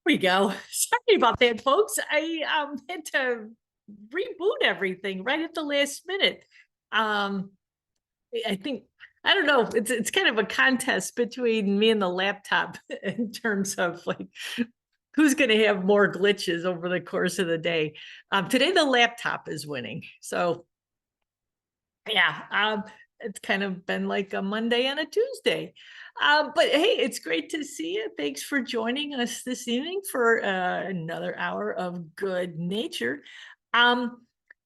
We go. Sorry about that, folks. I had to reboot everything right at the last minute. Um, I think I don't know. It's kind of a contest between me and the laptop in terms of like who's going to have more glitches over the course of the day. Today the laptop is winning, so yeah. It's kind of been like a Monday and a Tuesday. But hey, it's great to see you. Thanks for joining us this evening for another hour of good nature. Um,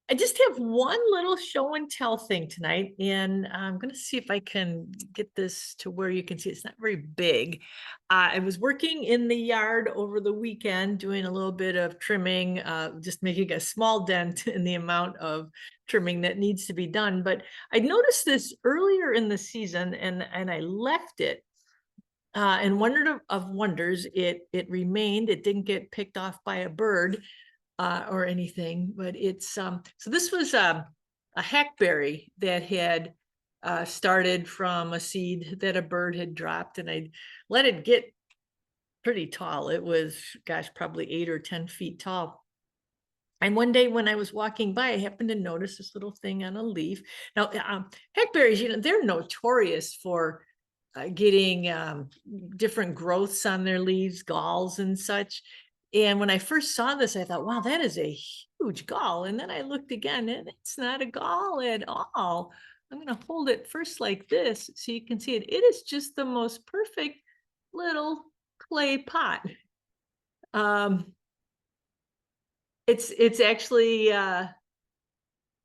I just have one little show and tell thing tonight, and I'm going to see if I can get this to where you can see it's not very big. I was working in the yard over the weekend doing a little bit of trimming, just making a small dent in the amount of trimming that needs to be done. But I noticed this earlier in the season, and I left it. And wonder of wonders, it remained. It didn't get picked off by a bird or anything, but it's so this was a hackberry that had started from a seed that a bird had dropped, and I let it get pretty tall. It was, gosh, probably 8 or 10 feet tall. And one day when I was walking by, I happened to notice this little thing on a leaf. Now, hackberries, they're notorious for getting different growths on their leaves, galls and such. And when I first saw this, I thought, wow, that is a huge gall. And then I looked again, and it's not a gall at all. I'm going to hold it first like this so you can see it. It is just the most perfect little clay pot. Um, it's actually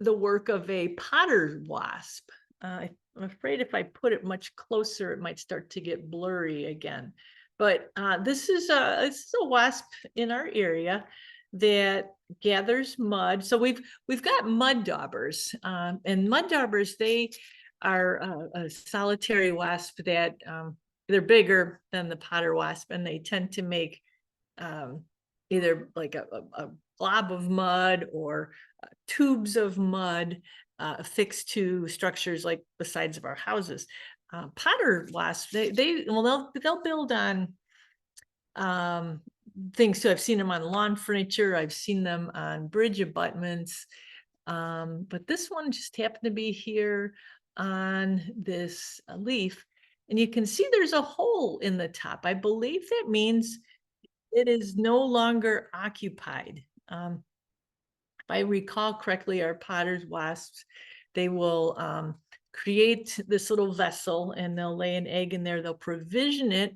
the work of a potter wasp. I'm afraid if I put it much closer, it might start to get blurry again. But this is a wasp in our area that gathers mud. So we've got mud daubers, and mud daubers, they are a solitary wasp that they're bigger than the potter wasp, and they tend to make um, either like a blob of mud or tubes of mud affixed to structures like the sides of our houses. Potter wasps, they'll build on um, things too. I've seen them on lawn furniture. I've seen them on bridge abutments. But this one just happened to be here on this leaf. And you can see there's a hole in the top. I believe that means it is no longer occupied. If I recall correctly, our potter's wasps, they will create this little vessel and they'll lay an egg in there. They'll provision it.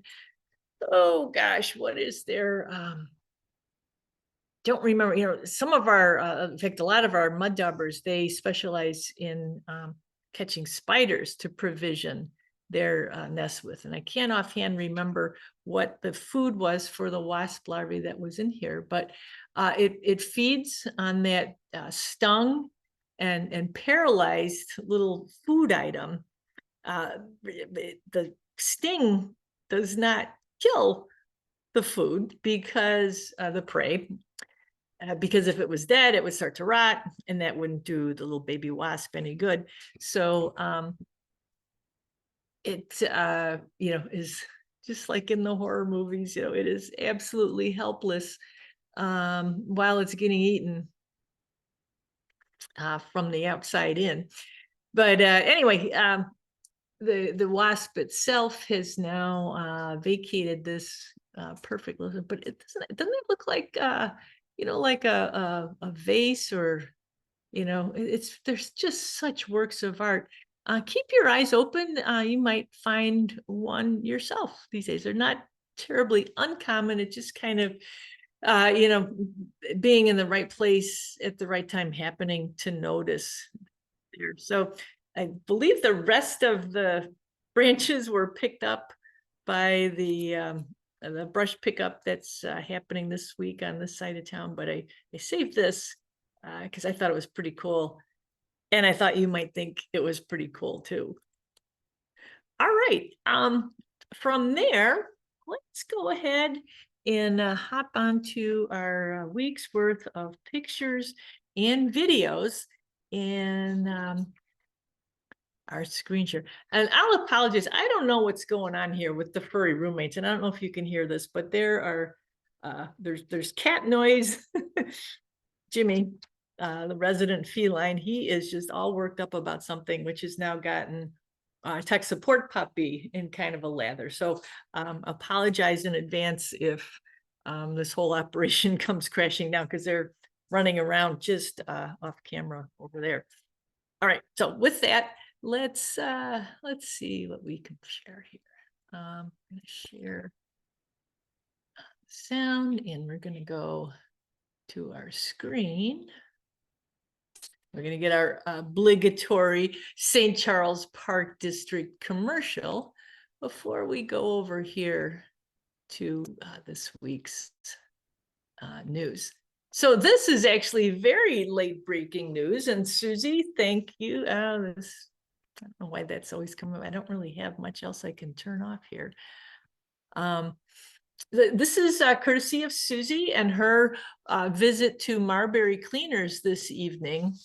Oh gosh, what is their don't remember, some of our, in fact, a lot of our mud daubers, they specialize in catching spiders to provision their nests with. And I can't offhand remember what the food was for the wasp larvae that was in here, but it feeds on that stung and paralyzed little food item. The sting does not kill the food because the prey, because if it was dead, it would start to rot, and that wouldn't do the little baby wasp any good. So it is just like in the horror movies. It is absolutely helpless while it's getting eaten from the outside in. But anyway, the wasp itself has now vacated this perfect listen, but doesn't it look like like a vase, or there's just such works of art. Keep your eyes open. You might find one yourself these days. They're not terribly uncommon. It just kind of being in the right place at the right time, happening to notice there. So I believe the rest of the branches were picked up by the brush pickup that's happening this week on this side of town. But I saved this because I thought it was pretty cool. And I thought you might think it was pretty cool too. All right. From there, let's go ahead and hop onto our week's worth of pictures and videos in our screen share. And I'll apologize. I don't know what's going on here with the furry roommates. And I don't know if you can hear this, but there are There's cat noise. Jimmy, the resident feline, he is just all worked up about something, which has now gotten tech support puppy in kind of a lather. So apologize in advance if this whole operation comes crashing down, because they're running around just off camera over there. All right, so with that, let's see what we can share here. I'm gonna share sound, and we're gonna go to our screen. We're going to get our obligatory St. Charles Park District commercial before we go over here to this week's news. So this is actually very late breaking news. And Susie, thank you. I don't know why that's always coming. I don't really have much else I can turn off here. This is courtesy of Susie and her visit to Marbury Cleaners this evening.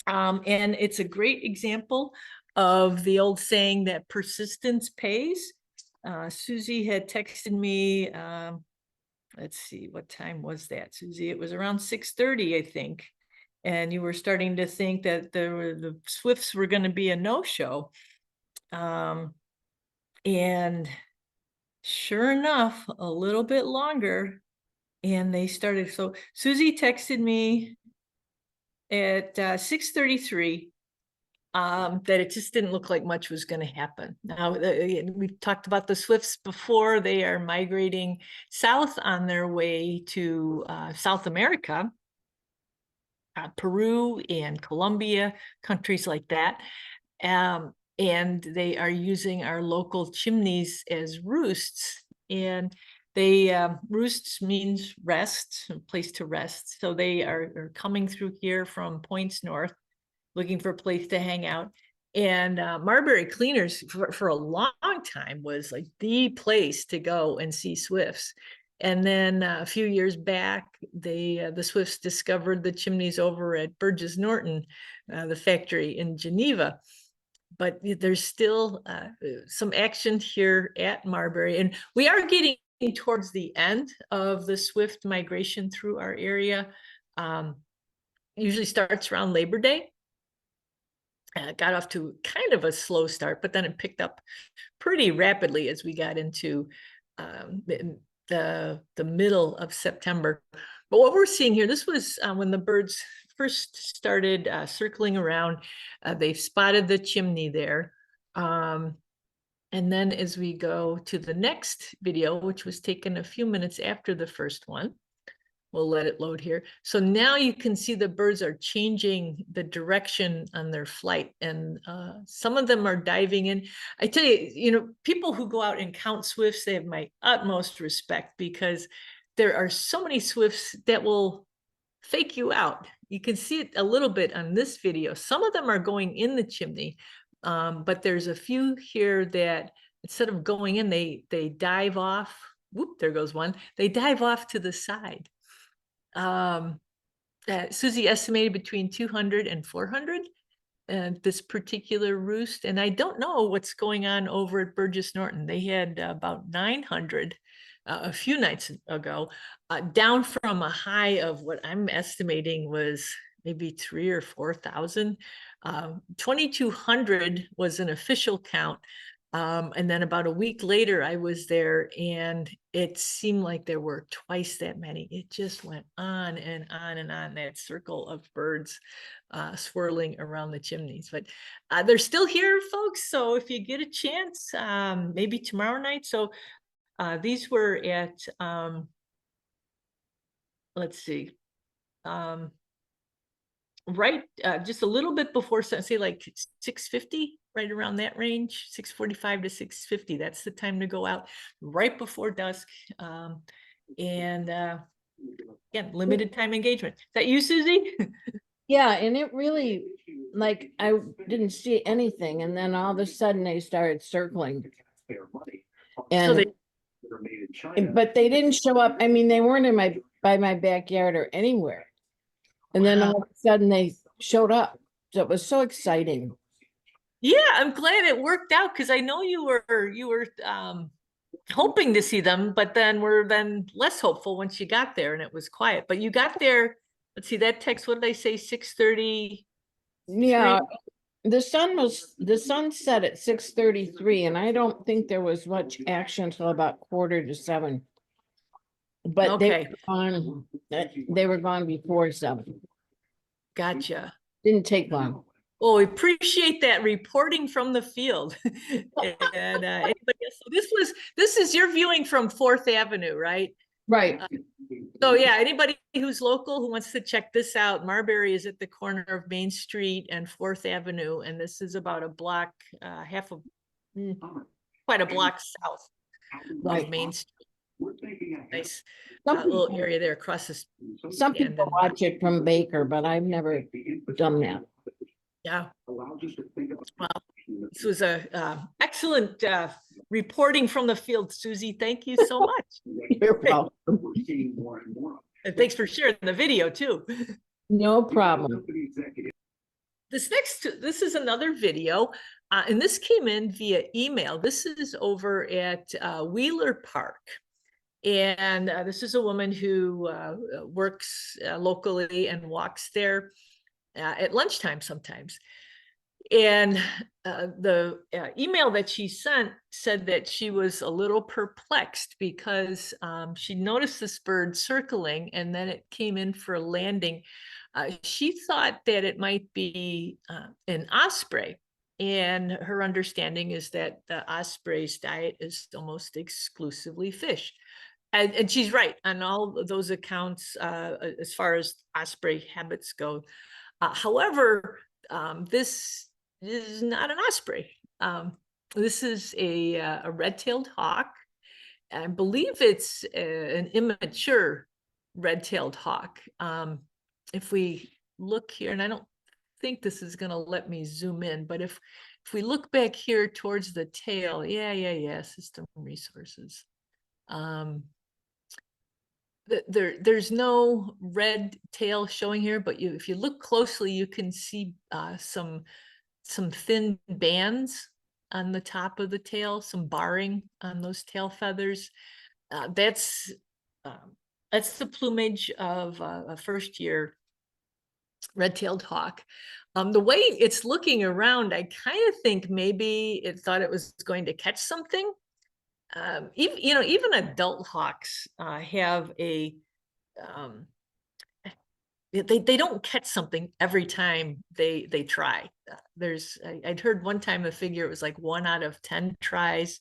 And it's a great example of the old saying that persistence pays. Susie had texted me, let's see, what time was that, Susie? It was around 6:30, I think. And you were starting to think that the Swifts were going to be a no-show. And sure enough, a little bit longer, and they started. So Susie texted me at 6:33 that it just didn't look like much was going to happen. Now, we've talked about the Swifts before. They are migrating south on their way to South America, Peru and Colombia, countries like that. And they are using our local chimneys as roosts. And they roosts means rest, a place to rest. So they are coming through here from points north, looking for a place to hang out. And Marbury Cleaners for a long time was like the place to go and see swifts. And then a few years back, the Swifts discovered the chimneys over at Burgess Norton, the factory in Geneva. But there's still some action here at Marbury. And we are getting towards the end of the swift migration through our area. Usually starts around Labor Day. Got off to kind of a slow start, but then it picked up pretty rapidly as we got into the middle of September. But what we're seeing here, this was when the birds first started circling around. They've spotted the chimney there. And then as we go to the next video, which was taken a few minutes after the first one, we'll let it load here. So now you can see the birds are changing the direction on their flight, and some of them are diving in. I tell you, people who go out and count swifts, they have my utmost respect, because there are so many swifts that will fake you out. You can see it a little bit on this video. Some of them are going in the chimney, but there's a few here that instead of going in, they dive off. Whoop, there goes one. They dive off to the side. Susie estimated between 200 and 400 this particular roost. And I don't know what's going on over at Burgess Norton. They had about 900 a few nights ago, down from a high of what I'm estimating was maybe 3,000 or 4,000. 2,200 was an official count. And then about a week later, I was there, and it seemed like there were twice that many. It just went on and on and on, that circle of birds swirling around the chimneys. But they're still here, folks. So if you get a chance, maybe tomorrow night. So these were at, let's see, right, just a little bit before, say like 6:50, right around that range, 6:45 to 6:50. That's the time to go out, right before dusk. And again, limited time engagement. Is that you, Susie? Yeah, and it really, like, I didn't see anything, and then all of a sudden they started circling. And but they didn't show up. I mean, they weren't by my backyard or anywhere. And then all of a sudden they showed up. So it was so exciting. Yeah, I'm glad it worked out, because I know you were hoping to see them, but then we're then less hopeful once you got there and it was quiet. But you got there, let's see, that text, what did I say, 6:30? Yeah, the sun set at 6:33, and I don't think there was much action until about 6:45. But Okay, they were gone before 7. gotcha. Didn't take long. Well, we appreciate that reporting from the field. And anybody else? So this is your viewing from 4th Avenue, right? Right. So yeah, anybody who's local who wants to check this out, Marbury is at the corner of Main Street and 4th Avenue, and this is about a block, quite a block south of Main Street. Nice little area there across the. Some people watch it from Baker, but I've never done that. Yeah. Well, this was a excellent reporting from the field, Susie. Thank you so much. You're welcome. And thanks for sharing the video too. No problem. This is another video, and this came in via email. This is over at Wheeler Park. And this is a woman who works locally and walks there at lunchtime sometimes. And the email that she sent said that she was a little perplexed because she noticed this bird circling and then it came in for a landing. She thought that it might be an osprey. And her understanding is that the osprey's diet is almost exclusively fish. And she's right on all of those accounts as far as osprey habits go. However, this is not an osprey. This is a red-tailed hawk. I believe it's an immature red-tailed hawk. If we look here, and I don't think this is going to let me zoom in, but if we look back here towards the tail, yeah, system resources. There's no red tail showing here, but if you look closely, you can see some thin bands on the top of the tail, some barring on those tail feathers. That's the plumage of a first-year red-tailed hawk. The way it's looking around, I kind of think maybe it thought it was going to catch something. Even adult hawks have a they don't catch something every time they try. I'd heard one time a figure it was like 1 out of 10 tries.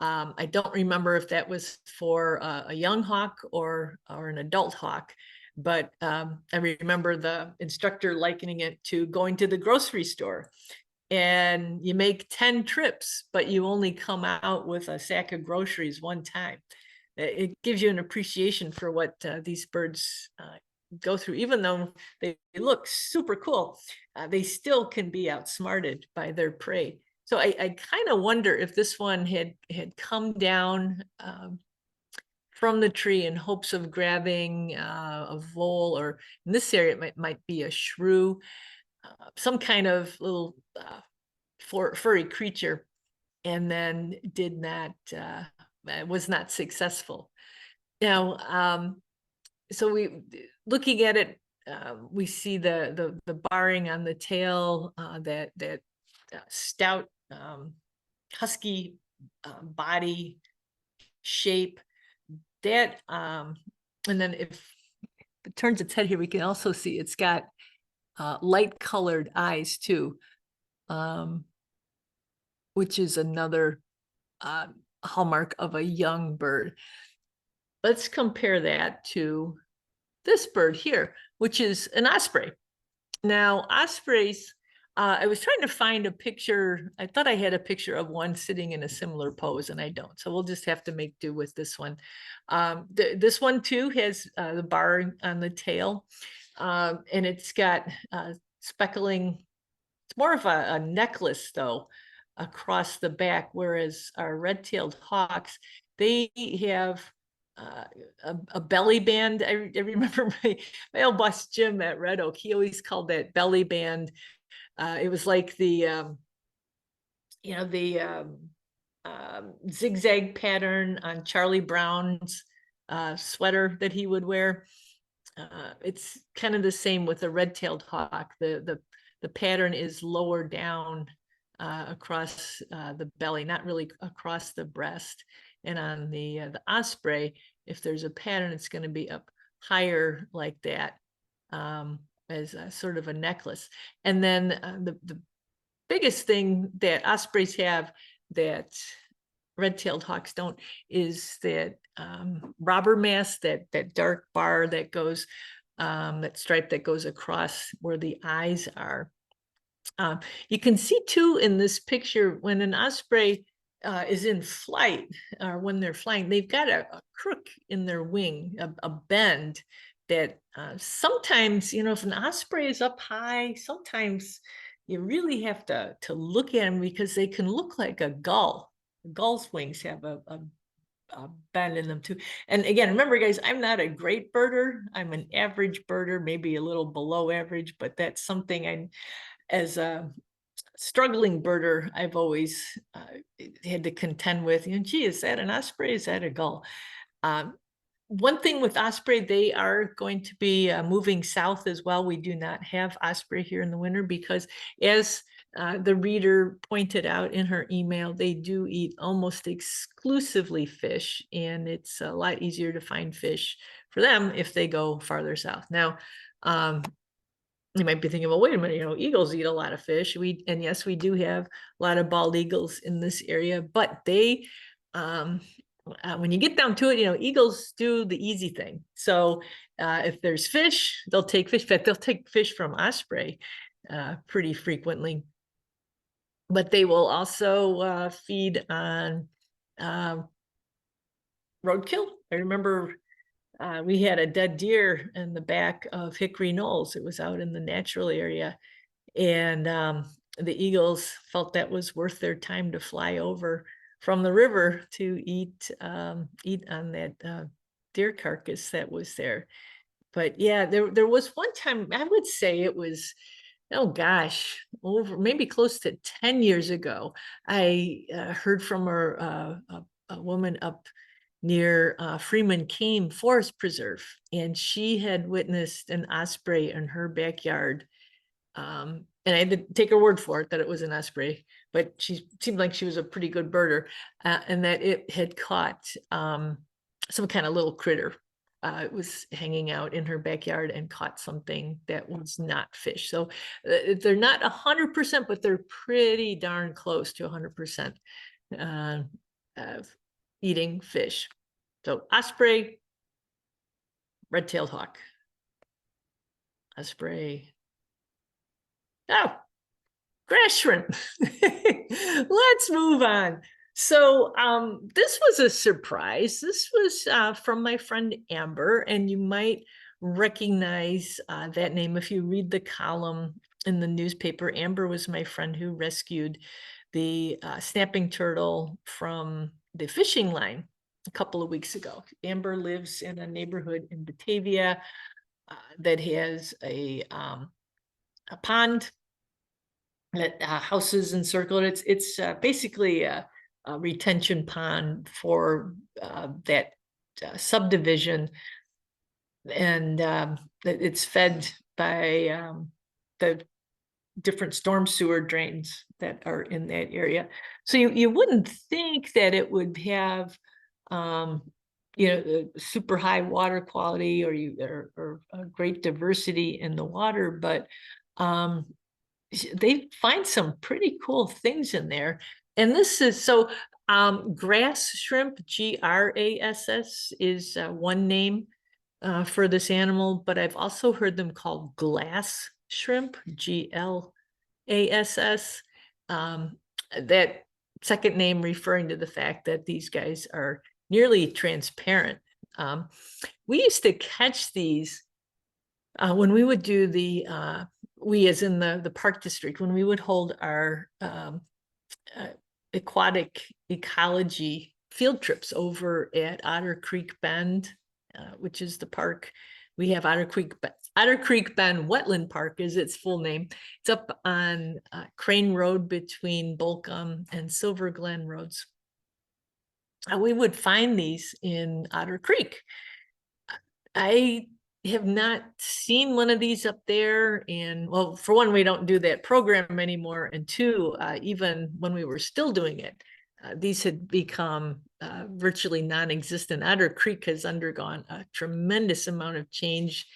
I don't remember if that was for a young hawk or an adult hawk, but I remember the instructor likening it to going to the grocery store. And you make 10 trips, but you only come out with a sack of groceries one time. It gives you an appreciation for what these birds go through. Even though they look super cool, they still can be outsmarted by their prey. So I kind of wonder if this one had come down from the tree in hopes of grabbing a vole, or in this area it might be a shrew. Some kind of little furry creature, and then did not was not successful. Now, so looking at it, we see the barring on the tail, that stout husky body shape. That and then if it turns its head here, we can also see it's got light colored eyes too, which is another hallmark of a young bird. Let's compare that to this bird here, which is an osprey. Now, ospreys, I was trying to find a picture. I thought I had a picture of one sitting in a similar pose, and I don't. So we'll just have to make do with this one. This one too has the bar on the tail, and it's got speckling. It's more of a necklace though across the back, whereas our red-tailed hawks, they have a belly band. I remember my old boss Jim at Red Oak, he always called that belly band. It was like the zigzag pattern on Charlie Brown's sweater that he would wear. It's kind of the same with the red-tailed hawk. The pattern is lower down across the belly, not really across the breast. And on the osprey, if there's a pattern, it's going to be up higher like that, as a sort of a necklace. And then the biggest thing that ospreys have that red-tailed hawks don't is that robber mask, that dark bar that goes, that stripe that goes across where the eyes are. You can see too in this picture when an osprey is in flight, or when they're flying, they've got a crook in their wing, a bend that sometimes, you know, if an osprey is up high, sometimes you really have to look at them because they can look like a gull. Gull's wings have a bend in them too. And again, remember guys, I'm not a great birder. I'm an average birder, maybe a little below average, but that's something I, as a struggling birder, I've always had to contend with. You know, gee, is that an osprey? Is that a gull? One thing with osprey, they are going to be moving south as well. We do not have osprey here in the winter because, as the reader pointed out in her email, they do eat almost exclusively fish, and it's a lot easier to find fish for them if they go farther south. Now, you might be thinking, well, wait a minute, you know, eagles eat a lot of fish. And yes, we do have a lot of bald eagles in this area, but they, when you get down to it, you know, eagles do the easy thing. So if there's fish, they'll take fish. In fact, they'll take fish from osprey pretty frequently. But they will also feed on roadkill. I remember we had a dead deer in the back of Hickory Knolls. It was out in the natural area. And the eagles felt that was worth their time to fly over from the river to eat on that deer carcass that was there. But yeah, there was one time, I would say it was, oh gosh, over maybe close to 10 years ago, I heard from a woman up near Freeman Came Forest Preserve, and she had witnessed an osprey in her backyard. And I had to take her word for it that it was an osprey, but she seemed like she was a pretty good birder, and that it had caught some kind of little critter. It was hanging out in her backyard and caught something that was not fish. So they're not 100%, but they're pretty darn close to 100% of eating fish. So osprey, red-tailed hawk, osprey. Oh, grass shrimp. Let's move on. So this was a surprise. This was from my friend Amber, and you might recognize that name if you read the column in the newspaper. Amber was my friend who rescued the snapping turtle from the fishing line a couple of weeks ago. Amber lives in a neighborhood in Batavia that has a pond that houses encircled. It's basically a retention pond for that subdivision, and it's fed by the different storm sewer drains that are in that area. So you wouldn't think that it would have you know, super high water quality or a great diversity in the water, but they find some pretty cool things in there. And this is so grass shrimp, grass, is one name for this animal, but I've also heard them called glass shrimp, glass. That second name referring to the fact that these guys are nearly transparent. We used to catch these when we would do the we as in the park district, when we would hold our aquatic ecology field trips over at Otter Creek Bend, which is the park. We have Otter Creek Bend Wetland Park is its full name. It's up on Crane Road between Bolcom and Silver Glen Roads. we would find these in Otter Creek. I have not seen one of these up there. And well, for one, we don't do that program anymore. And two, even when we were still doing it, these had become virtually non-existent. Otter Creek has undergone a tremendous amount of change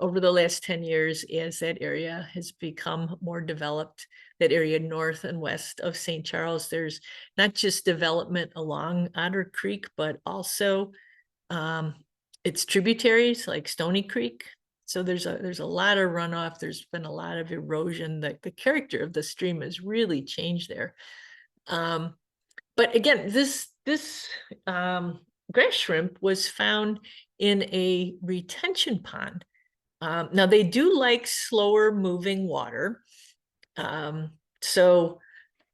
over the last 10 years as that area has become more developed. That area north and west of St. Charles, there's not just development along Otter Creek, but also its tributaries like Stony Creek. So there's a lot of runoff. There's been a lot of erosion. The character of the stream has really changed there. But again, this grass shrimp was found in a retention pond. Now they do like slower moving water. So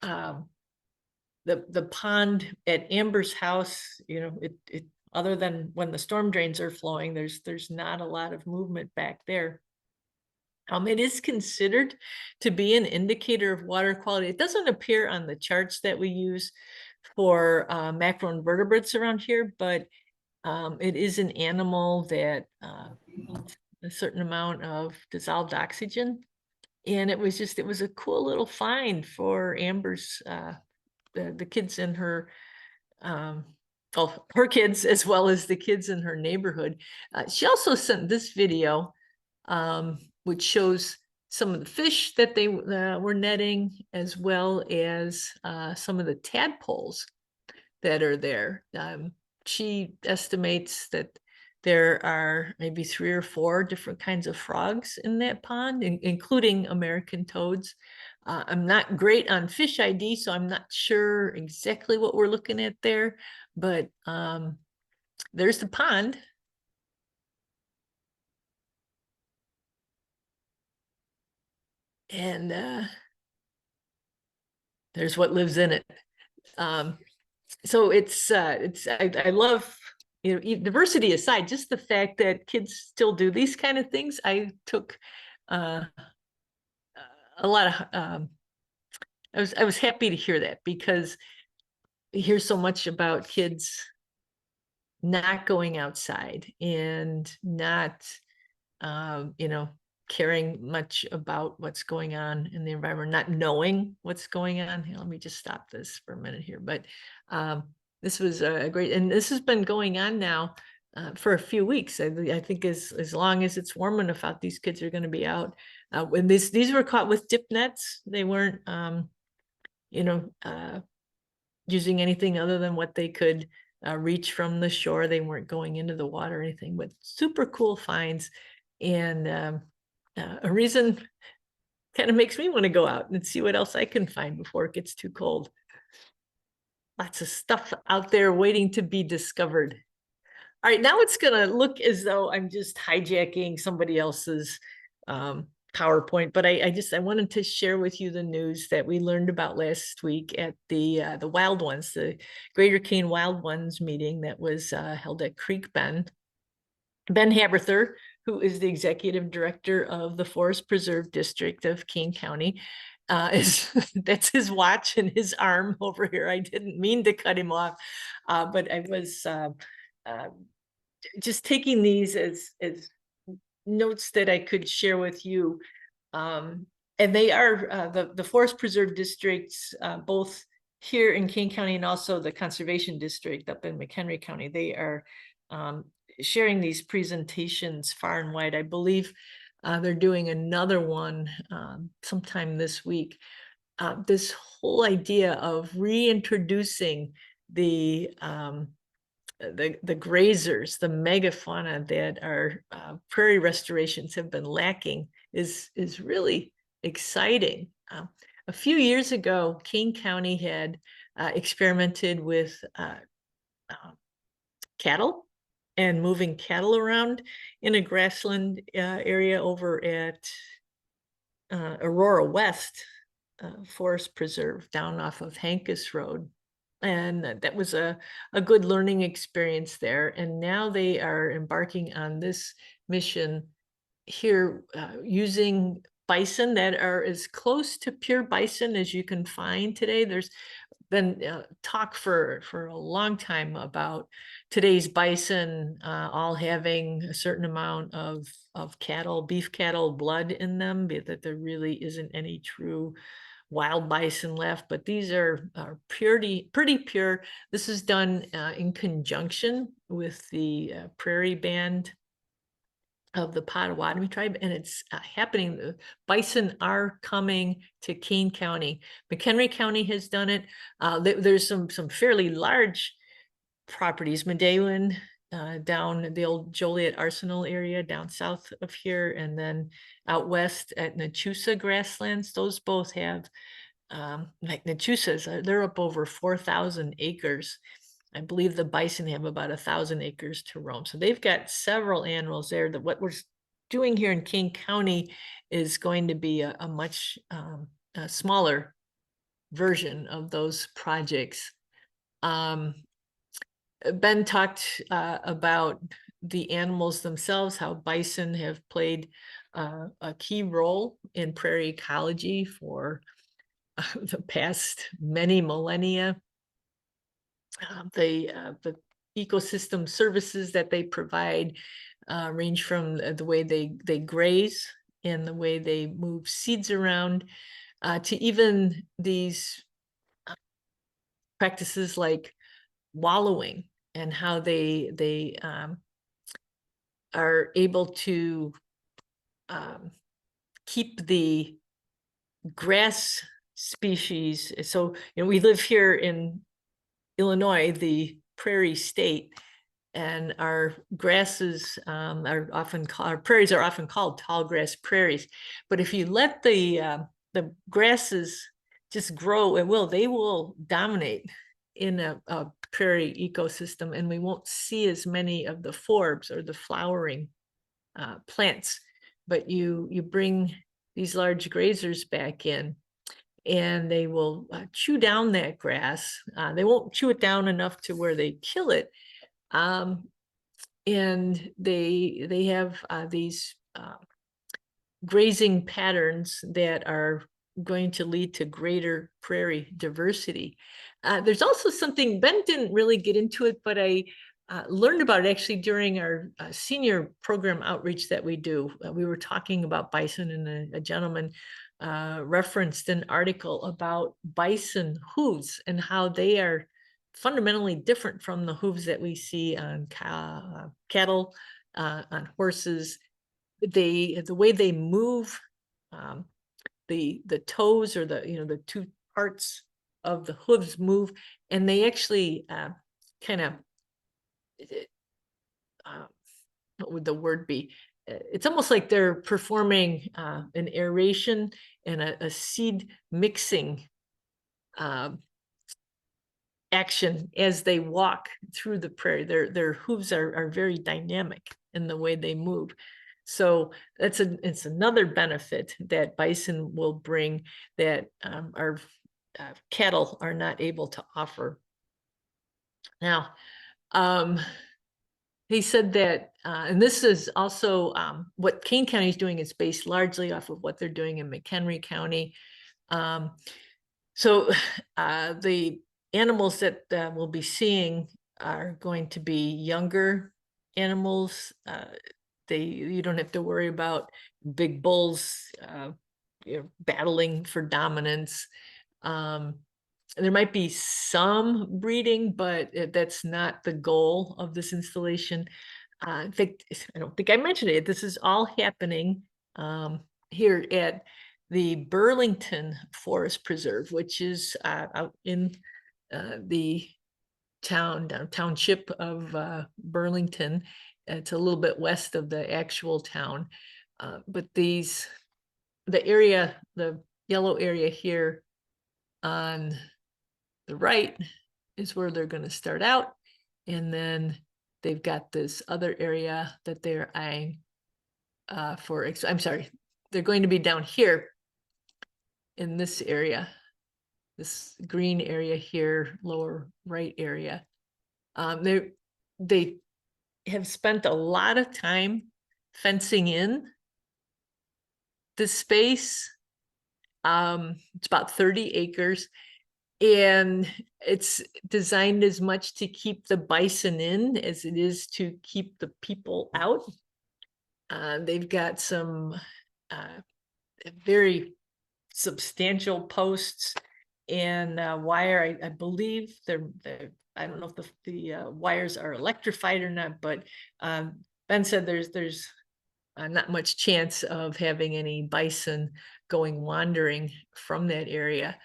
the pond at Amber's house, you know, it other than when the storm drains are flowing, there's not a lot of movement back there. It is considered to be an indicator of water quality. It doesn't appear on the charts that we use for macroinvertebrates around here, but it is an animal that needs a certain amount of dissolved oxygen. And it was a cool little find for Amber's, the kids in her, well, her kids as well as the kids in her neighborhood. She also sent this video, which shows some of the fish that they were netting, as well as some of the tadpoles that are there. She estimates that there are maybe 3 or 4 different kinds of frogs in that pond, including American toads. I'm not great on fish ID, so I'm not sure exactly what we're looking at there, but there's the pond. And there's what lives in it. So I love, you know, diversity aside, just the fact that kids still do these kind of things. I took a lot of, I was happy to hear that, because I hear so much about kids not going outside and not, you know, caring much about what's going on in the environment, not knowing what's going on. Here, let me just stop this for a minute here. But this was a great, and this has been going on now for a few weeks. I think as long as it's warm enough out, these kids are going to be out. When these were caught with dip nets, they weren't, you know, using anything other than what they could reach from the shore. They weren't going into the water or anything, but super cool finds. And a reason kind of makes me want to go out and see what else I can find before it gets too cold. Lots of stuff out there waiting to be discovered. All right, now it's gonna look as though I'm just hijacking somebody else's PowerPoint, but I wanted to share with you the news that we learned about last week at the Wild Ones, the Greater Kane Wild Ones meeting that was held at Creek Bend. Ben Haberther, who is the executive director of the Forest Preserve District of Kane County, that's his watch and his arm over here. I didn't mean to cut him off, but I was just taking these as notes that I could share with you. And they are the Forest Preserve districts, both here in Kane County and also the Conservation District up in McHenry County. They are sharing these presentations far and wide. I believe they're doing another one sometime this week. This whole idea of reintroducing the grazers, the megafauna that our prairie restorations have been lacking is really exciting. A few years ago, Kane County had experimented with cattle and moving cattle around in a grassland area over at Aurora West Forest Preserve down off of Hankus Road. And that was a good learning experience there. And now they are embarking on this mission here using bison that are as close to pure bison as you can find today. There's been talk for a long time about today's bison all having a certain amount of cattle, beef cattle blood in them, that there really isn't any true wild bison left, but these are pretty pure. This is done in conjunction with the prairie band of the Potawatomi tribe, and it's happening. The bison are coming to Kane County. McHenry County has done it. There's some fairly large properties, Medellin, down the old Joliet Arsenal area down south of here, and then out west at Nachusa grasslands. Those both have, like Nachusa's, they're up over 4,000 acres. I believe the bison have about 1,000 acres to roam. So they've got several animals there. That what we're doing here in King County is going to be a much a smaller version of those projects. Ben talked about the animals themselves, how bison have played a key role in prairie ecology for the past many millennia. The ecosystem services that they provide range from the way they graze and the way they move seeds around to even these practices like wallowing, and how they are able to keep the grass species. So, we live here in Illinois, the prairie state, and our grasses are often called, our prairies are often called tall grass prairies. But if you let the grasses just grow, they will dominate in a prairie ecosystem, and we won't see as many of the forbs or the flowering plants. But you bring these large grazers back in, and they will chew down that grass. They won't chew it down enough to where they kill it. And they have these grazing patterns that are going to lead to greater prairie diversity. There's also something, Ben didn't really get into it, but I learned about it actually during our senior program outreach that we do. We were talking about bison, and a gentleman referenced an article about bison hooves and how they are fundamentally different from the hooves that we see on cattle, on horses. The way they move, the toes, or the two parts of the hooves move, and they actually kind of, what would the word be? It's almost like they're performing an aeration and a seed mixing action as they walk through the prairie. Their hooves are very dynamic in the way they move. So it's another benefit that bison will bring that our cattle are not able to offer. Now, he said that, and this is also what Kane County is doing. Is based largely off of what they're doing in McHenry County. So the animals that we'll be seeing are going to be younger animals. You don't have to worry about big bulls battling for dominance. There might be some breeding, but that's not the goal of this installation. In fact, I don't think I mentioned it. This is all happening here at the Burlington Forest Preserve, which is out in the township of Burlington. It's a little bit west of the actual town, but the area, the yellow area here on the right, is where they're going to start out, and then they've got this other area that they're eyeing for. I'm sorry, they're going to be down here in this area, this green area here, lower right area. They have spent a lot of time fencing in the space, it's about 30 acres. And it's designed as much to keep the bison in as it is to keep the people out. They've got some very substantial posts and wire. I believe they're I don't know if the wires are electrified or not, but Ben said there's not much chance of having any bison going wandering from that area.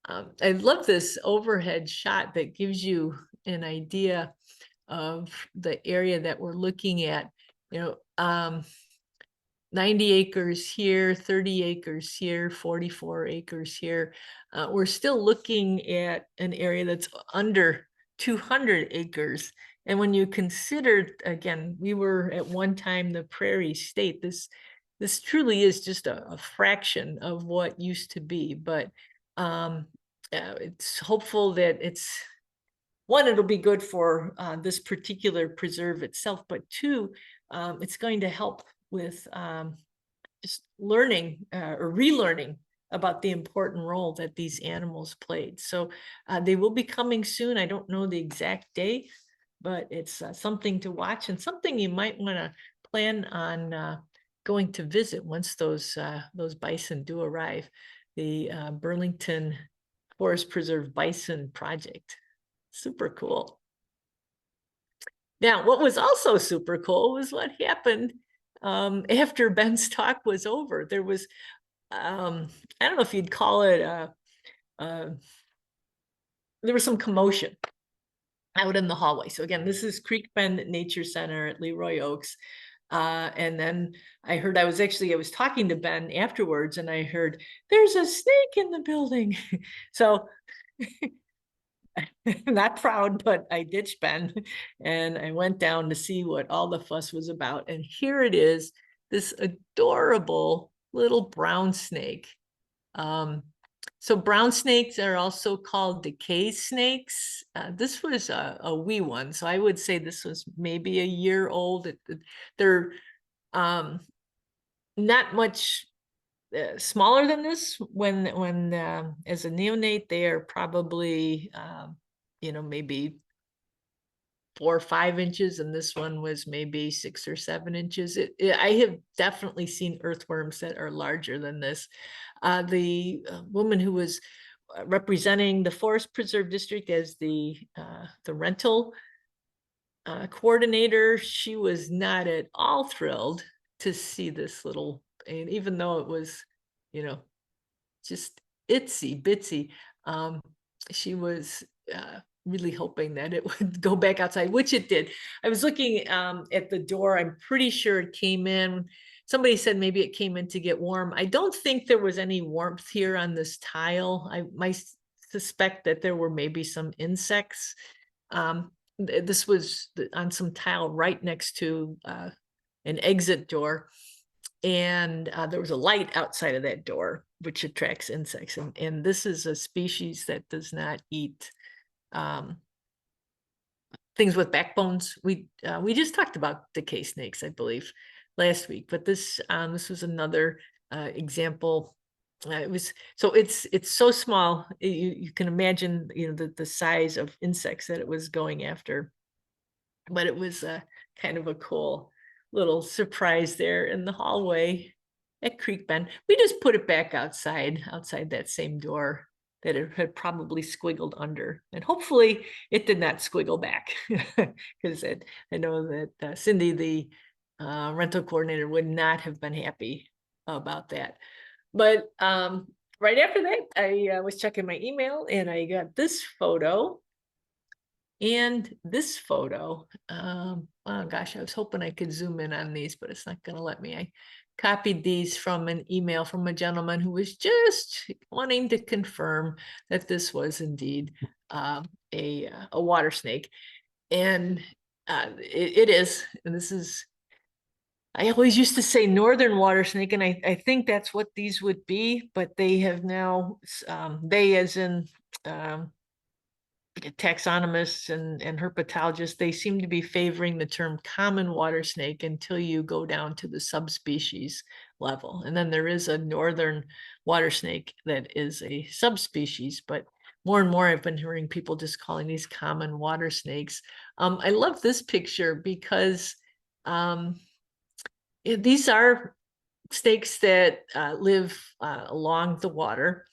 I love this overhead shot that gives you an idea of the area that we're looking at. 90 acres here, 30 acres here, 44 acres here. We're still looking at an area that's under 200 acres. And when you consider, again, we were at one time the prairie state, this truly is just a fraction of what used to be. But it's hopeful that it'll be good for this particular preserve itself, but two, it's going to help with just learning or relearning about the important role that these animals played. So they will be coming soon. I don't know the exact day, but it's something to watch and something you might want to plan on going to visit once those bison do arrive. The Burlington Forest Preserve Bison Project. Super cool. Now, what was also super cool was what happened after Ben's talk was over. There was, I don't know if you'd call it, there was some commotion out in the hallway. So again, this is Creek Bend Nature Center at Leroy Oaks. And then I was talking to Ben afterwards and I heard, there's a snake in the building. So not proud, but I ditched Ben and I went down to see what all the fuss was about. And here it is, this adorable little brown snake. So brown snakes are also called decay snakes. This was a wee one, so I would say this was maybe a year old. They're not much smaller than this. When as a neonate, they are probably maybe 4 or 5 inches, and this one was maybe 6 or 7 inches. I have definitely seen earthworms that are larger than this. The woman who was representing the Forest Preserve District as the rental coordinator, she was not at all thrilled to see this little, and even though it was, just itsy bitsy, she was really hoping that it would go back outside, which it did. I was looking at the door. I'm pretty sure it came in. Somebody said maybe it came in to get warm. I don't think there was any warmth here on this tile. I might suspect that there were maybe some insects. This was on some tile right next to an exit door. And there was a light outside of that door, which attracts insects. And this is a species that does not eat things with backbones. We just talked about decay snakes, I believe, last week, but this was another example. It's so small, you can imagine the size of insects that it was going after, but it was kind of a cool little surprise there in the hallway at Creek Bend. We just put it back outside that same door that it had probably squiggled under, and hopefully it did not squiggle back, because I know that Cindy, the rental coordinator, would not have been happy about that. But right after that, I was checking my email and I got this photo and this photo. Oh gosh, I was hoping I could zoom in on these, but it's not going to let me. I copied these from an email from a gentleman who was just wanting to confirm that this was indeed a water snake. And it is, and this is, I always used to say northern water snake, and I think that's what these would be, but they have now, they as in taxonomists and herpetologists, they seem to be favoring the term common water snake until you go down to the subspecies level. And then there is a northern water snake that is a subspecies, but more and more I've been hearing people just calling these common water snakes. I love this picture because these are snakes that live along the water.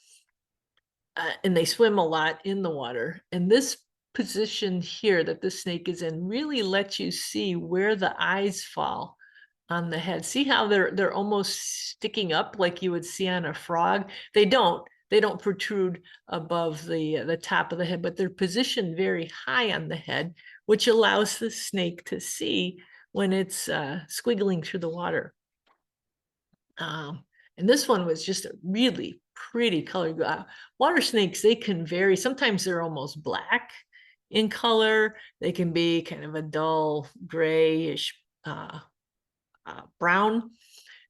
And they swim a lot in the water. And this position here that the snake is in really lets you see where the eyes fall on the head. See how they're almost sticking up like you would see on a frog? They don't protrude above the top of the head, but they're positioned very high on the head, which allows the snake to see when it's squiggling through the water. And this one was just a really pretty color. Water snakes, they can vary. Sometimes they're almost black in color. They can be kind of a dull grayish brown.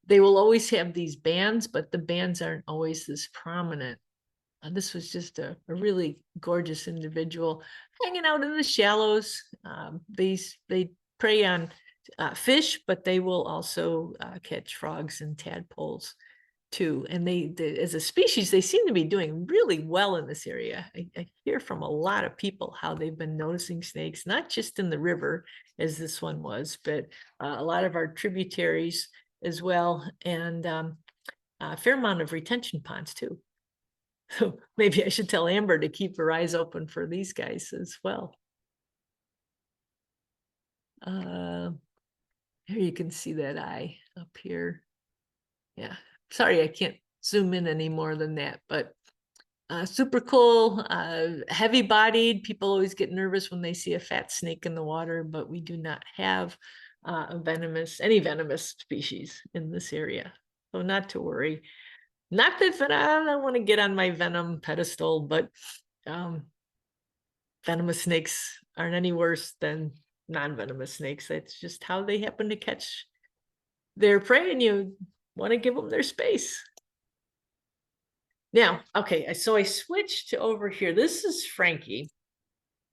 They will always have these bands, but the bands aren't always this prominent. This was just a really gorgeous individual hanging out in the shallows. They prey on fish, but they will also catch frogs and tadpoles too. And they, as a species, they seem to be doing really well in this area. I hear from a lot of people how they've been noticing snakes, not just in the river as this one was, but a lot of our tributaries as well, and a fair amount of retention ponds too. So maybe I should tell Amber to keep her eyes open for these guys as well. Here you can see that eye up here. Yeah, sorry, I can't zoom in any more than that, but super cool, heavy bodied. People always get nervous when they see a fat snake in the water, but we do not have any venomous species in this area. So not to worry. Not that I don't want to get on my venom pedestal, but venomous snakes aren't any worse than non-venomous snakes. That's just how they happen to catch their prey, and you want to give them their space. Now, okay, so I switched to over here. This is Frankie.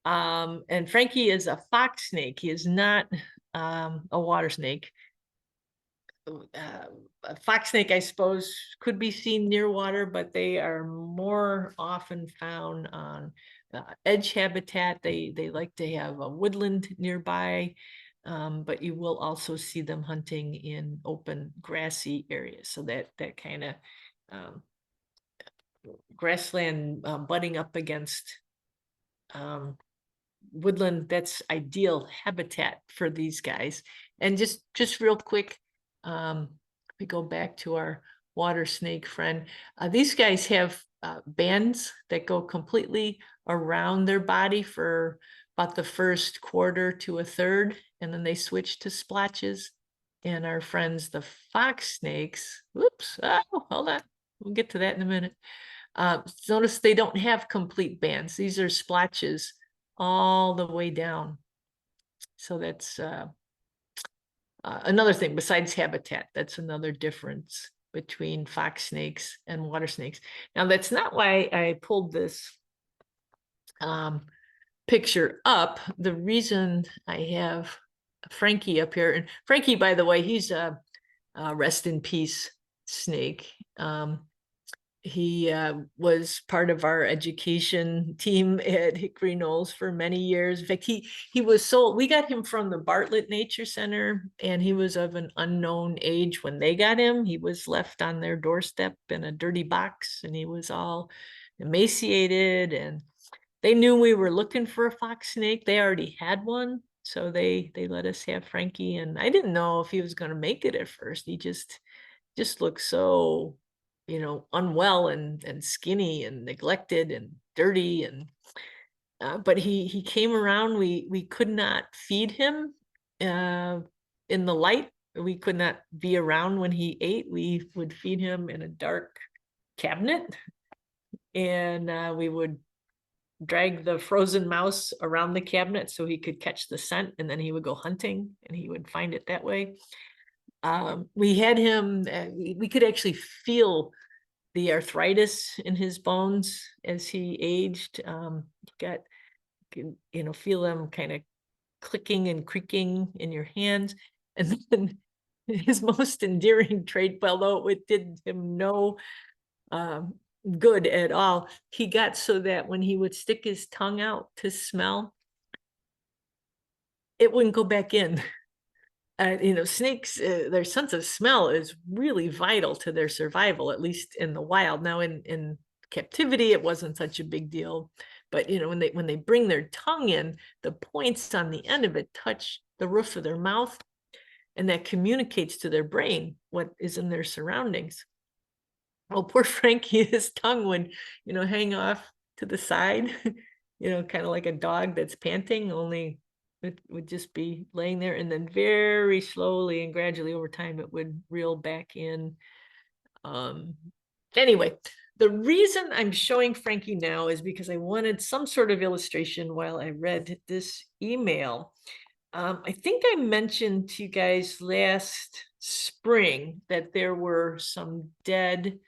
And Frankie is a fox snake. He is not a water snake. A fox snake, I suppose, could be seen near water, but they are more often found on edge habitat. They like to have a woodland nearby, but you will also see them hunting in open grassy areas. So that kind of grassland butting up against woodland, that's ideal habitat for these guys. And just real quick, we go back to our water snake friend. These guys have bands that go completely around their body for about the first quarter to a third, and then they switch to splotches. And our friends, the fox snakes, whoops, oh, hold on, we'll get to that in a minute. Notice they don't have complete bands. These are splotches all the way down. So that's another thing besides habitat. That's another difference between fox snakes and water snakes. Now, that's not why I pulled this picture up. The reason I have Frankie up here, and Frankie, by the way, he's a rest in peace snake. He was part of our education team at Hickory Knolls for many years. In fact, he was sold. We got him from the Bartlett Nature Center, and he was of an unknown age when they got him. He was left on their doorstep in a dirty box, and he was all emaciated. And they knew we were looking for a fox snake. They already had one, so they let us have Frankie. And I didn't know if he was going to make it at first. He just looked so, unwell and skinny and neglected and dirty. And but he came around. We could not feed him in the light. We could not be around when he ate. We would feed him in a dark cabinet, and we would drag the frozen mouse around the cabinet so he could catch the scent, and then he would go hunting and he would find it that way. We had him, we could actually feel the arthritis in his bones as he aged. He got can, feel them kind of clicking and creaking in your hands. And then his most endearing trait, although it did him no good at all, he got so that when he would stick his tongue out to smell, it wouldn't go back in. Snakes, their sense of smell is really vital to their survival, at least in the wild. Now, in captivity, it wasn't such a big deal, but when they bring their tongue in, the points on the end of it touch the roof of their mouth, and that communicates to their brain what is in their surroundings. Well, poor Frankie, his tongue would, hang off to the side, kind of like a dog that's panting, only it would just be laying there, and then very slowly and gradually over time it would reel back in. Anyway, the reason I'm showing Frankie now is because I wanted some sort of illustration while I read this email. I think I mentioned to you guys last spring that there were some dead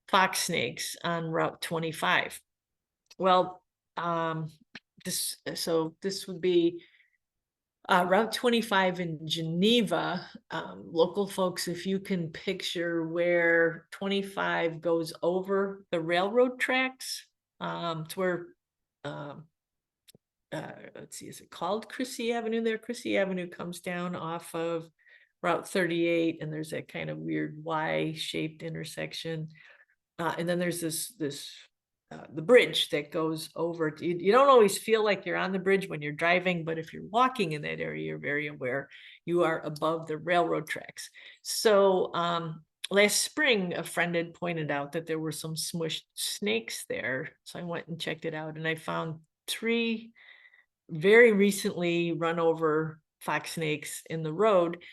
fox snakes on Route 25. Well, this would be Route 25 in Geneva. Local folks, if you can picture where 25 goes over the railroad tracks, it's where, let's see, is it called Chrissy Avenue there? Chrissy Avenue comes down off of Route 38, and there's that kind of weird Y-shaped intersection. And then there's the bridge that goes over. You don't always feel like you're on the bridge when you're driving, but if you're walking in that area, you're very aware you are above the railroad tracks. So last spring, a friend had pointed out that there were some smushed snakes there. So I went and checked it out, and I found 3 very recently run over fox snakes in the road.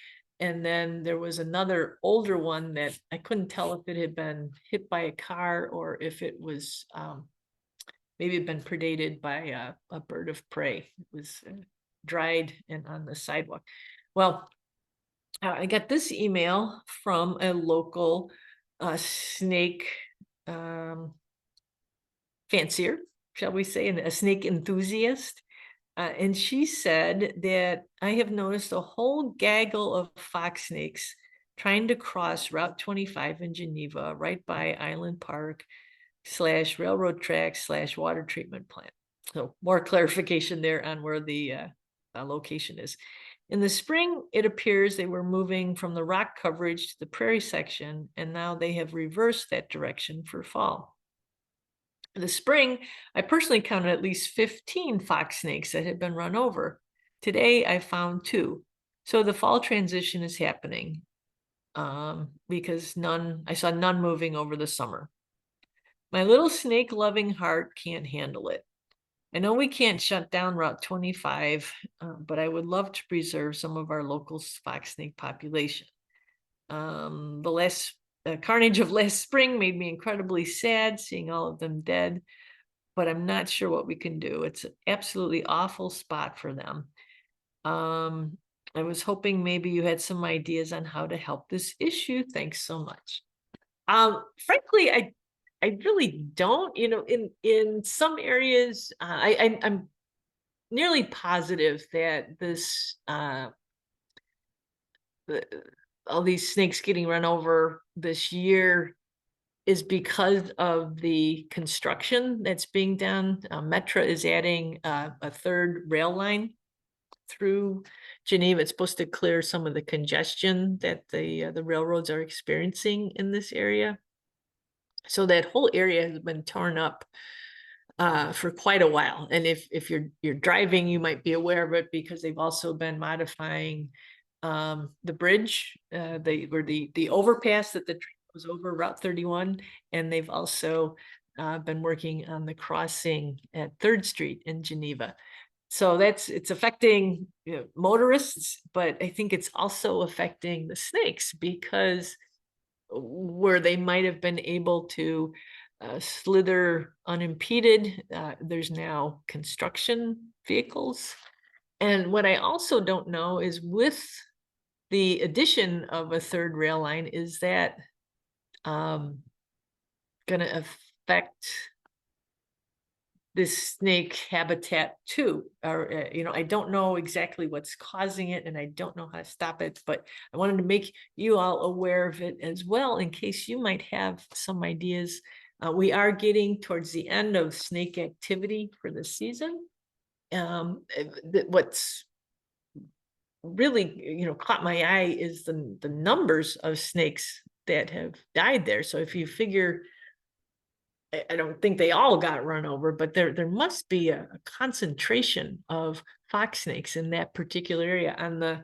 And then there was another older one that I couldn't tell if it had been hit by a car or if it was maybe it had been predated by a bird of prey. It was dried and on the sidewalk. Well, I got this email from a local snake fancier, shall we say, and a snake enthusiast. And she said that I have noticed a whole gaggle of fox snakes trying to cross Route 25 in Geneva, right by Island Park / railroad tracks / water treatment plant. So more clarification there on where the location is. In the spring, it appears they were moving from the rock coverage to the prairie section, and now they have reversed that direction for fall. In the spring, I personally counted at least 15 fox snakes that had been run over. Today, I found 2. So the fall transition is happening because I saw none moving over the summer. My little snake-loving heart can't handle it. I know we can't shut down Route 25, but I would love to preserve some of our local fox snake population. The carnage of last spring made me incredibly sad seeing all of them dead, but I'm not sure what we can do. It's an absolutely awful spot for them. I was hoping maybe you had some ideas on how to help this issue. Thanks so much. Frankly, I really don't. In some areas, I'm nearly positive that this all these snakes getting run over this year is because of the construction that's being done. Metra is adding a 3rd rail line through Geneva. It's supposed to clear some of the congestion that the railroads are experiencing in this area. So that whole area has been torn up for quite a while. And if you're driving, you might be aware of it because they've also been modifying the bridge, the overpass that the train goes over Route 31, and they've also been working on the crossing at 3rd Street in Geneva. So it's affecting motorists, but I think it's also affecting the snakes because where they might have been able to slither unimpeded, there's now construction vehicles. And what I also don't know is with the addition of a 3rd rail line, is that going to affect this snake habitat too. Or, I don't know exactly what's causing it and I don't know how to stop it, but I wanted to make you all aware of it as well in case you might have some ideas. We are getting towards the end of snake activity for the season. What's really, caught my eye is the numbers of snakes that have died there. So if you figure, I don't think they all got run over, but there must be a concentration of fox snakes in that particular area. On the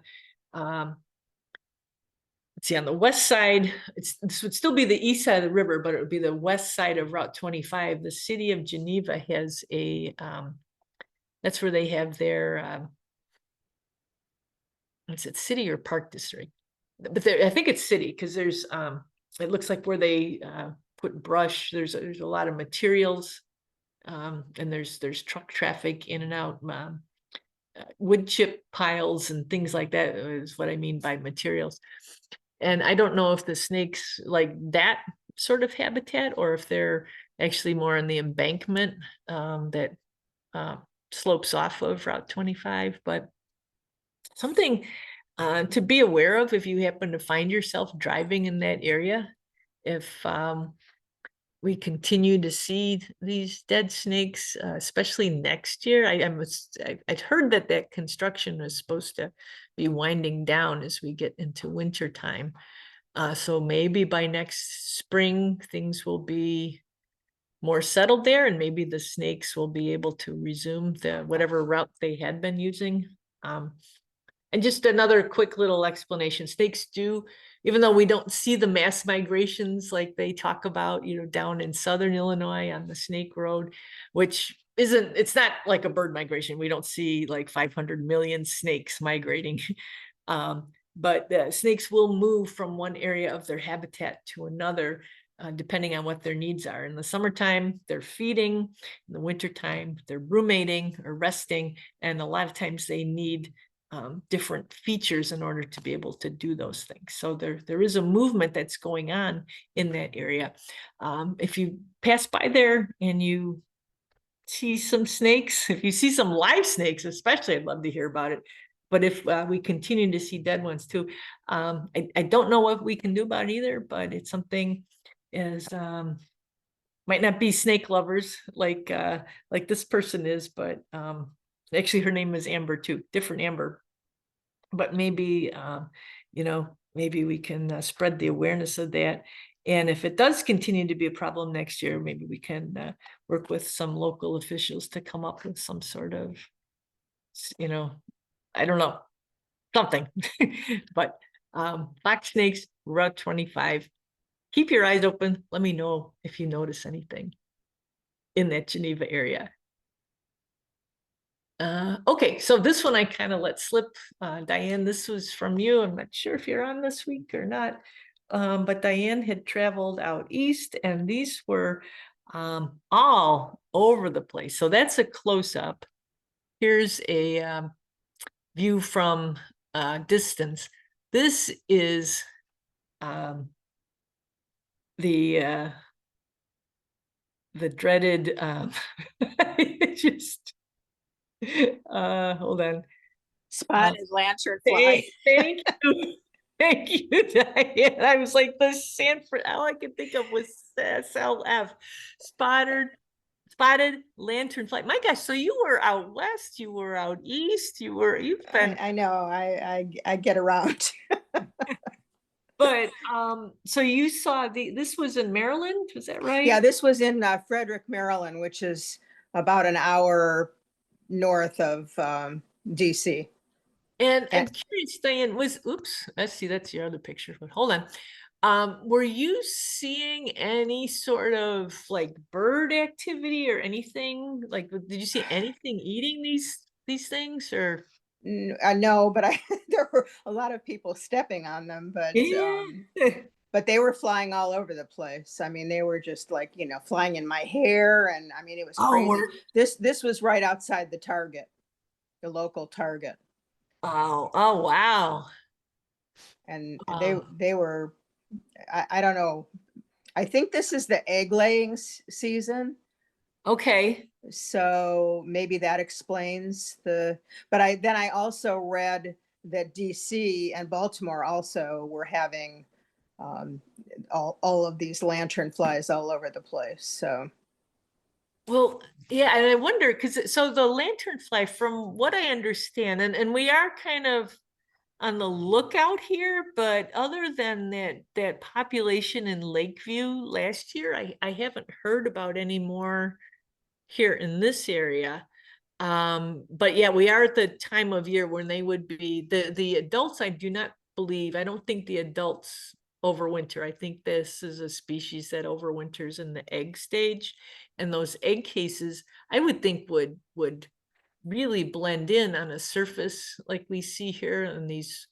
let's see, on the west side, this would still be the east side of the river, but it would be the west side of Route 25. The city of Geneva has a that's where they have their is it city or park district? But I think it's city because there's it looks like where they put brush. There's a lot of materials, and there's truck traffic in and out. Wood chip piles and things like that is what I mean by materials. And I don't know if the snakes like that sort of habitat or if they're actually more in the embankment that slopes off of Route 25, but something to be aware of if you happen to find yourself driving in that area. If we continue to see these dead snakes, especially next year, I'd heard that construction was supposed to be winding down as we get into winter time. So maybe by next spring, things will be more settled there, and maybe the snakes will be able to resume whatever route they had been using. And just another quick little explanation, snakes do, even though we don't see the mass migrations like they talk about, down in southern Illinois on the Snake Road, which it's not like a bird migration. We don't see like 500 million snakes migrating. But snakes will move from one area of their habitat to another, depending on what their needs are. In the summertime, they're feeding. In the wintertime, they're ruminating or resting. And a lot of times they need different features in order to be able to do those things. So there is a movement that's going on in that area. If you pass by there and you see some snakes, if you see some live snakes, especially, I'd love to hear about it. But if we continue to see dead ones too, I don't know what we can do about it either, but it's something as might not be snake lovers like this person is, but actually her name is Amber too, different Amber. But maybe, maybe we can spread the awareness of that. And if it does continue to be a problem next year, maybe we can work with some local officials to come up with some sort of, I don't know, something. But fox snakes, Route 25. Keep your eyes open. Let me know if you notice anything in that Geneva area. Okay, so this one I kind of let slip. Diane, this was from you. I'm not sure if you're on this week or not, but Diane had traveled out east and these were all over the place. So that's a close-up. Here's a view from distance. This is the dreaded just hold on. Spotted lanternfly. Thank you. Thank you, Diane. I was like, the Sanford, all I could think of was SLF. Spotted lanternfly. My gosh, so you were out west, you were out east, you've been. I know, I get around. But so you saw this was in Maryland, was that right? Yeah, this was in Frederick, Maryland, which is about an hour north of DC. And I'm curious, Diane, oops, let's see, that's your other picture, but hold on. Were you seeing any sort of like bird activity or anything? Like, did you see anything eating these things or? No, but there were a lot of people stepping on them, but Yeah. but they were flying all over the place. I mean, they were just like, flying in my hair, and I mean, it was crazy. This was right outside the Target, the local Target. Oh wow. And they were, I don't know. I think this is the egg laying season. Okay. So maybe that explains but I also read that DC and Baltimore also were having all of these lanternflies all over the place. So Well, yeah, and I wonder because so the lanternfly, from what I understand, and we are kind of on the lookout here, but other than that population in Lakeview last year, I haven't heard about any more here in this area. But yeah, we are at the time of year when they would be the adults. I do not believe, I don't think the adults overwinter. I think this is a species that overwinters in the egg stage, and those egg cases I would think would really blend in on a surface like we see here in these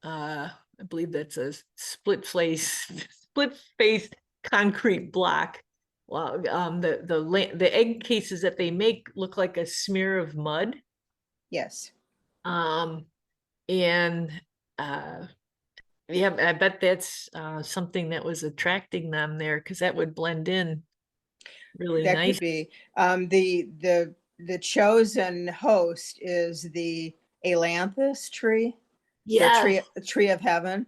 I believe that's a split faced concrete block. Well, the egg cases that they make look like a smear of mud. yes. Um, and yeah, I bet that's something that was attracting them there because that would blend in really That nice. could be. The chosen host is the ailanthus tree, the Yeah, tree of heaven.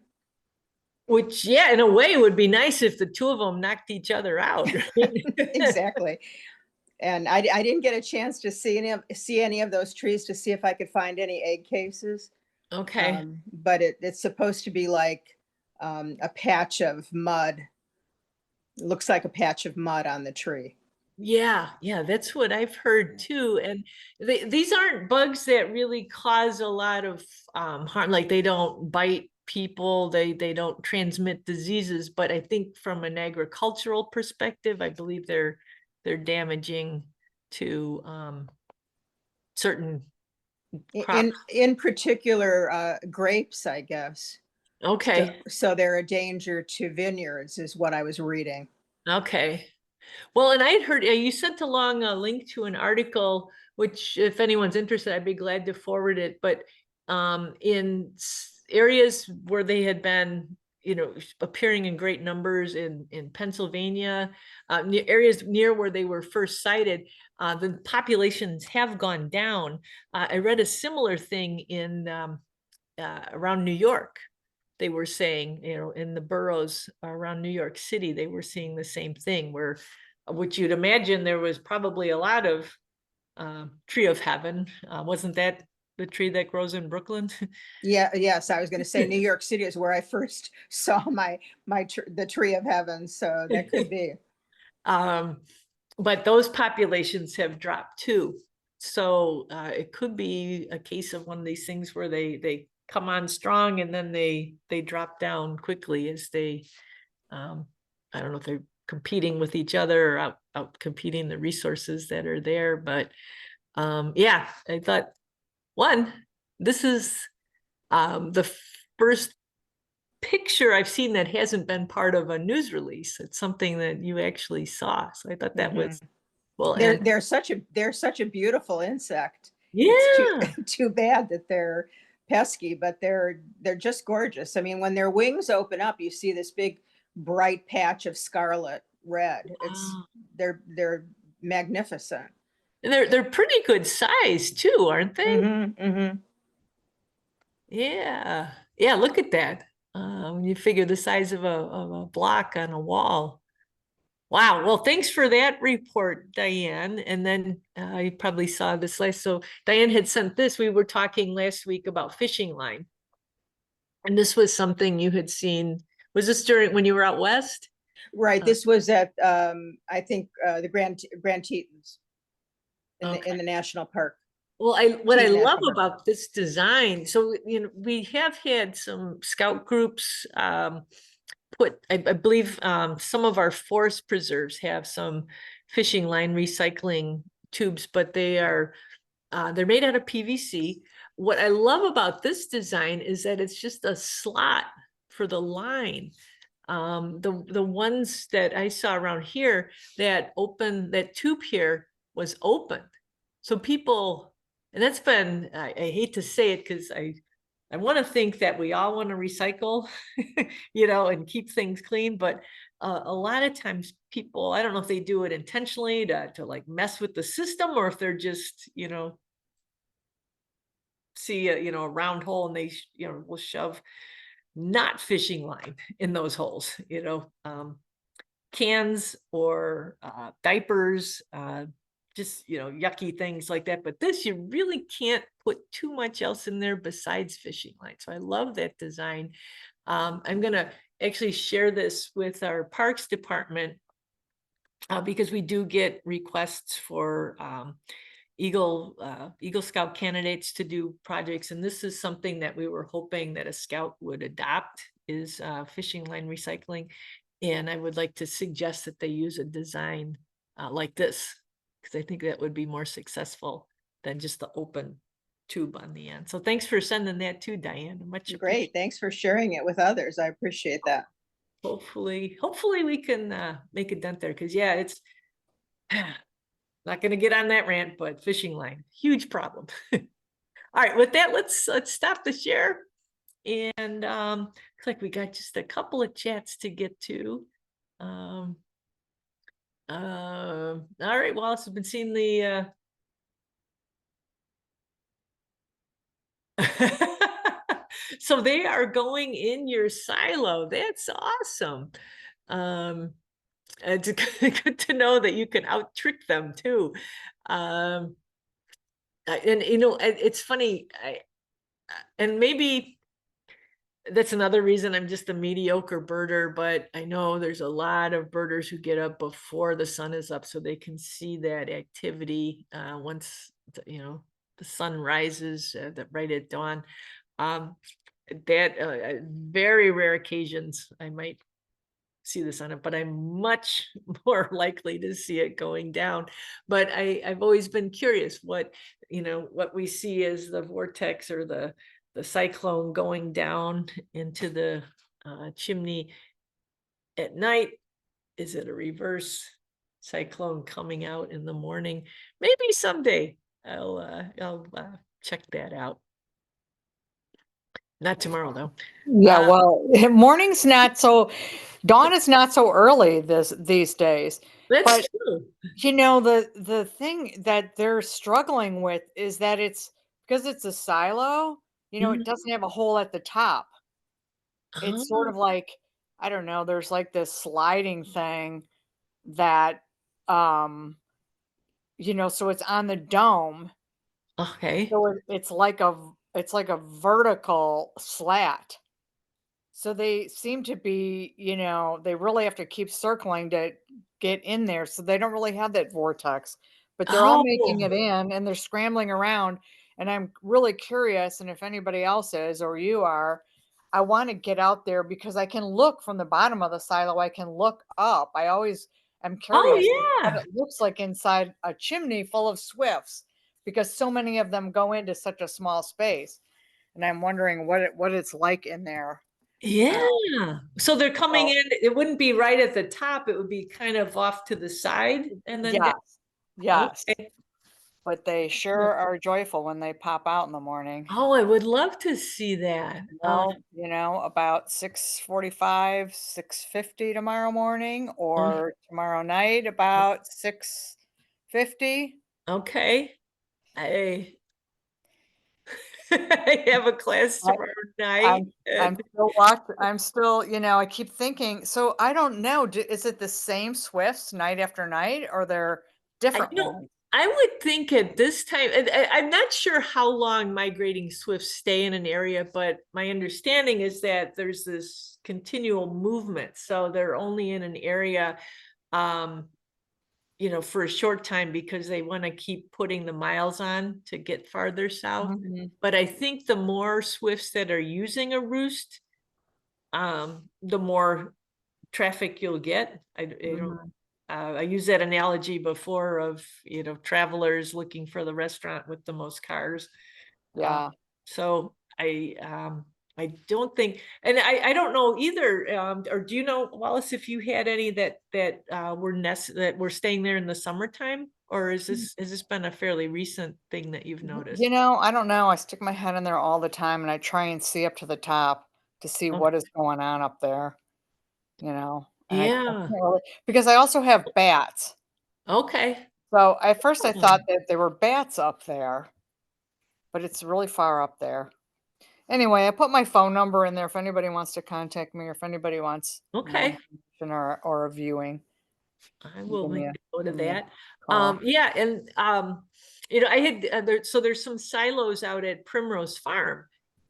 which yeah, in a way would be nice if the two of them knocked each other out. Exactly. And I didn't get a chance to see any of those trees to see if I could find any egg cases. Okay. But it's supposed to be like a patch of mud. It looks like a patch of mud on the tree. Yeah, yeah, that's what I've heard too. And these aren't bugs that really cause a lot of harm. Like they don't bite people, they don't transmit diseases. But I think from an agricultural perspective, I believe they're damaging to certain crops. In particular, grapes, I guess. So, Okay, so they're a danger to vineyards, is what I was reading. okay. Well, and I'd heard you sent along a link to an article, which if anyone's interested, I'd be glad to forward it. But in areas where they had been, appearing in great numbers in Pennsylvania, areas near where they were first sighted, the populations have gone down. I read a similar thing in around New York. They were saying, in the boroughs around New York City, they were seeing the same thing where, which you'd imagine there was probably a lot of tree of heaven. Wasn't that the tree that grows in Brooklyn? Yeah, yes, I was going to say New York City is where I first saw the tree of heaven, so that could be. But those populations have dropped too. So it could be a case of one of these things where they come on strong and then they drop down quickly as they I don't know if they're competing with each other or out competing the resources that are there. But yeah, I thought one, this is the first picture I've seen that hasn't been part of a news release. It's something that you actually saw. So I thought that was well, and They're such a beautiful insect. It's yeah. too bad that they're pesky, but they're just gorgeous. I mean, when their wings open up, you see this big bright patch of scarlet red. Wow. They're magnificent. And they're pretty good size too, aren't they? Mm-hmm. Yeah. Yeah, look at that. When you figure the size of a block on a wall. Wow. Well, thanks for that report, Diane. And then you probably saw this last. So Diane had sent this. We were talking last week about fishing line. And this was something you had seen. Was this during when you were out west? Right. This was at I think the Grand Tetons in the national park. Well, what I Teton love National Park. about this design, so we have had some scout groups put, I believe some of our forest preserves have some fishing line recycling tubes, but they're made out of PVC. What I love about this design is that it's just a slot for the line. The ones that I saw around here that tube here was open. So people, and that's been, I hate to say it because I want to think that we all want to recycle, and keep things clean. But a lot of times people, I don't know if they do it intentionally to like mess with the system, or if they're just, see a round hole and they, will shove not fishing line in those holes, cans or diapers, just, yucky things like that. But this, you really can't put too much else in there besides fishing line. So I love that design. I'm going to actually share this with our parks department because we do get requests for Eagle Scout candidates to do projects. And this is something that we were hoping that a scout would adopt, is fishing line recycling. And I would like to suggest that they use a design like this, because I think that would be more successful than just the open tube on the end. So thanks for sending that too, Diane. Much Great. appreciated. Thanks for sharing it with others. I appreciate that. Hopefully we can make a dent there, because yeah, it's not going to get on that rant, but fishing line, huge problem. All right, with that, let's stop the share. And looks like we got just a couple of chats to get to. All right, Wallace, I've been seeing the so they are going in your silo. That's awesome. It's good to know that you can out trick them too. And it's funny, and maybe that's another reason I'm just a mediocre birder, but I know there's a lot of birders who get up before the sun is up so they can see that activity once the sun rises right at dawn. That very rare occasions I might see the sun up, but I'm much more likely to see it going down. But I've always been curious what we see as the vortex or the cyclone going down into the chimney at night. Is it a reverse cyclone coming out in the morning? Maybe someday I'll check that out. Not tomorrow though. Yeah, well, morning's not so, dawn is not so early these days. That's But true. the thing that they're struggling with is that it's because it's a silo, it doesn't have a hole at the top. It's sort of like, I don't know, there's like this sliding thing that so it's on the dome. Okay. So it's like a vertical slat. So they seem to be, they really have to keep circling to get in there. So they don't really have that vortex, but they're all making it in and they're scrambling around. And I'm really curious. And if anybody else is, or you are, I want to get out there because I can look from the bottom of the silo. I can look up. I always am curious what it looks like inside a chimney full of swifts, because so many of them go into such a small space. And I'm wondering what it's like in there. Yeah. So they're coming in, it wouldn't be right at the top, it would be kind of off to the side and then down. Yes. Okay. But they sure are joyful when they pop out in the morning. Oh, I would love to see that. About 6:45, 6:50 tomorrow morning, or tomorrow night about 6:50. Okay. I I have a class tomorrow night. I'm still, I keep thinking, so I don't know, is it the same swifts night after night, or they're different ones? I would think at this time, I'm not sure how long migrating swifts stay in an area, but my understanding is that there's this continual movement. So they're only in an area, for a short time because they want to keep putting the miles on to get farther south. But I think the more swifts that are using a roost, the more traffic you'll get. I use that analogy before of, travelers looking for the restaurant with the most cars. Yeah. So I don't think, and I don't know either. Or do you know, Wallace, if you had any that were staying there in the summertime, or has this been a fairly recent thing that you've noticed? I don't know. I stick my head in there all the time and I try and see up to the top to see what is going on up there. And I Yeah. can't really, because I also have bats. Okay. So at first I Oh. thought that there were bats up there, but it's really far up there. Anyway, I put my phone number in there if anybody wants to contact me or if anybody wants more Okay. information or a viewing. I will Give me make a note of give me a that. call. Yeah, and I had there's some silos out at Primrose Farm,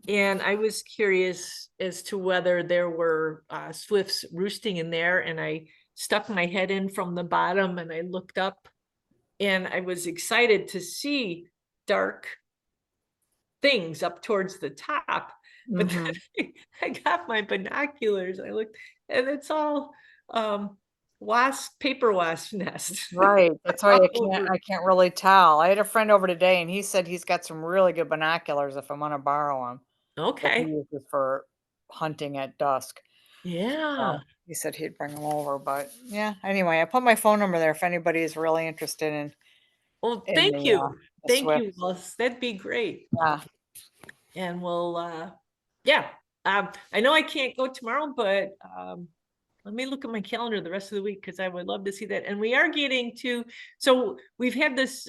and I was curious as to whether there were swifts roosting in there, and I stuck my head in from the bottom and I looked up, and I was excited to see dark things up towards the top. But Mhm. then I got my binoculars, I looked, and it's all paper wasp nest. Right. That's why all over. I can't really tell. I had a friend over today and he said he's got some really good binoculars if I want to borrow them. That he Okay. uses for hunting at dusk. Yeah. So he said he'd bring them over, but yeah. Anyway, I put my phone number there if anybody is really interested Well, in thank you. the Thank you, Swift. Willis. That'd be great. Yeah. And we'll yeah. I know I can't go tomorrow, but let me look at my calendar the rest of the week because I would love to see that. And we are getting to, so we've had this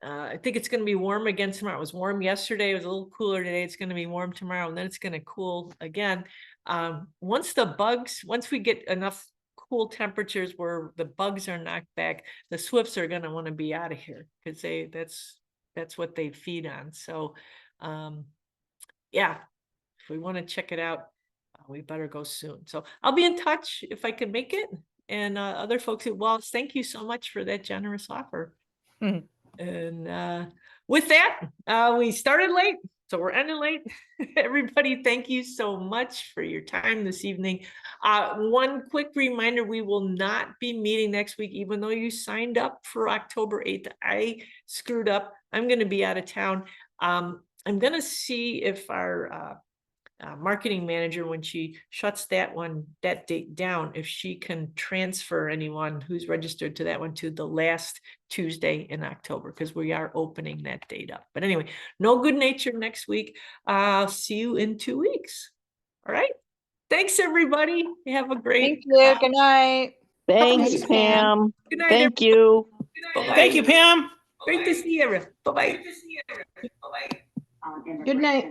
I think it's going to be warm again tomorrow. It was warm yesterday. It was a little cooler today. It's going to be warm tomorrow, and then it's going to cool again. Once we get enough cool temperatures where the bugs are knocked back, the swifts are going to want to be out of here because that's what they feed on. So, yeah, if we want to check it out, we better go soon. So I'll be in touch if I can make it. And other folks at Wallace, thank you so much for that generous offer. Mhm. And with that, we started late, so we're ending late. Everybody, thank you so much for your time this evening. One quick reminder, we will not be meeting next week, even though you signed up for October 8th. I screwed up. I'm going to be out of town. I'm going to see if our marketing manager, when she shuts that date down, if she can transfer anyone who's registered to that one to the last Tuesday in October, because we are opening that date up. But anyway, no good nature next week. I'll see you in 2 weeks. All right. Thanks, everybody. Have a great Thank you. Good night. Thanks, Thanks, Pam. Pam. good night. Thank you. Bye-bye. Thank you, Pam. Great to see you. Bye-bye. Good night.